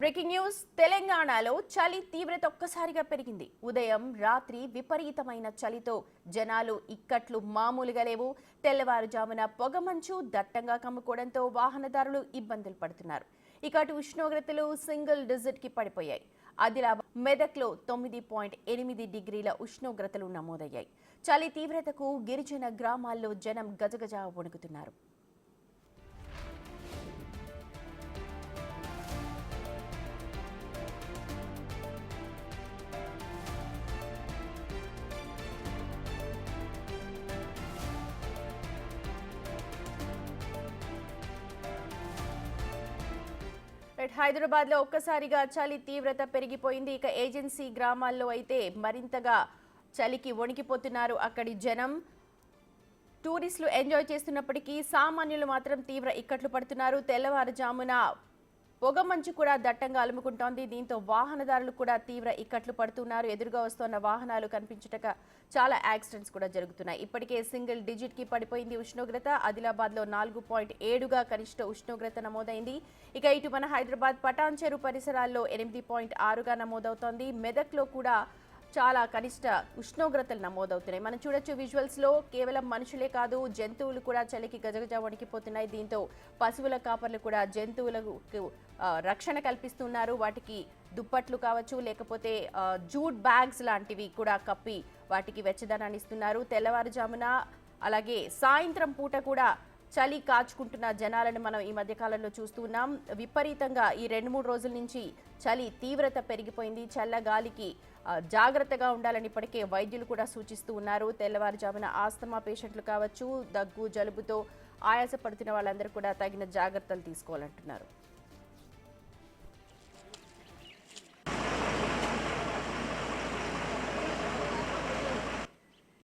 Breaking news తెలంగాణలో చలి తీవ్రత ఒక్కసారిగా పెరిగింది. ఉదయం రాత్రి విపరీతమైన చలితో జనాలు ఇక్కట్లు మామూలుగా లేవు. తెల్లవారుజామున పొగమంచు దట్టంగా కమ్ముకోవడంతో వాహనదారులు ఇబ్బందులు పడుతున్నారు. ఇక అటు ఉష్ణోగ్రతలు సింగిల్ డిజిట్ కి పడిపోయాయి. ఆదిలాబాద్ మెదక్లో 9.8 డిగ్రీల ఉష్ణోగ్రతలు నమోదయ్యాయి. చలి తీవ్రతకు గిరిజన గ్రామాల్లో జనం గజగజ వణుకుతున్నారు. హైదరాబాద్ లో ఒక్కసారిగా చలి తీవ్రత పెరిగిపోయింది. ఇక ఏజెన్సీ గ్రామాల్లో అయితే మరింతగా చలికి వణికిపోతున్నారు అక్కడి జనం. టూరిస్టులు ఎంజాయ్ చేస్తున్నప్పటికీ సామాన్యులు మాత్రం తీవ్ర ఇక్కట్లు పడుతున్నారు. తెల్లవారుజామున పొగమంచు కూడా దట్టంగా అలుముకుంటోంది. దీంతో వాహనదారులు కూడా తీవ్ర ఇక్కట్లు పడుతున్నారు. ఎదురుగా వస్తున్న వాహనాలు కనిపించటక చాలా యాక్సిడెంట్స్ కూడా జరుగుతున్నాయి. ఇప్పటికే సింగిల్ డిజిట్ కి పడిపోయింది ఉష్ణోగ్రత. ఆదిలాబాద్ లో 4.7గా కనిష్ట ఉష్ణోగ్రత నమోదైంది. ఇక ఇటు మన హైదరాబాద్ పటాన్ చెరు పరిసరాల్లో 8.6గా నమోదవుతోంది. మెదక్ లో కూడా చాలా కనిష్ట ఉష్ణోగ్రతలు నమోదవుతున్నాయి. మనం చూడొచ్చు విజువల్స్ లో కేవలం మనుషులే కాదు జంతువులు కూడా చలికి గజగజ వణికిపోతున్నాయి. దీంతో పశువుల కాపర్లు కూడా జంతువులకు రక్షణ కల్పిస్తున్నారు. వాటికి దుప్పట్లు కావచ్చు, లేకపోతే జూట్ బ్యాగ్స్ లాంటివి కూడా కప్పి వాటికి వెచ్చదనాన్ని ఇస్తున్నారు. తెల్లవారుజామున అలాగే సాయంత్రం పూట కూడా చలి కాచుకుంటున్న జనాలను మనం ఈ మధ్య కాలంలో చూస్తూ ఉన్నాం. విపరీతంగా ఈ 2-3 రోజుల నుంచి చలి తీవ్రత పెరిగిపోయింది. చల్ల గాలికి జాగ్రత్తగా ఉండాలని ఇప్పటికే వైద్యులు కూడా సూచిస్తూ ఉన్నారు. తెల్లవారుజామున ఆస్తమా పేషెంట్లు కావచ్చు, దగ్గు జలుబుతో ఆయాసపడుతున్న వాళ్ళందరూ కూడా తగిన జాగ్రత్తలు తీసుకోవాలంటున్నారు.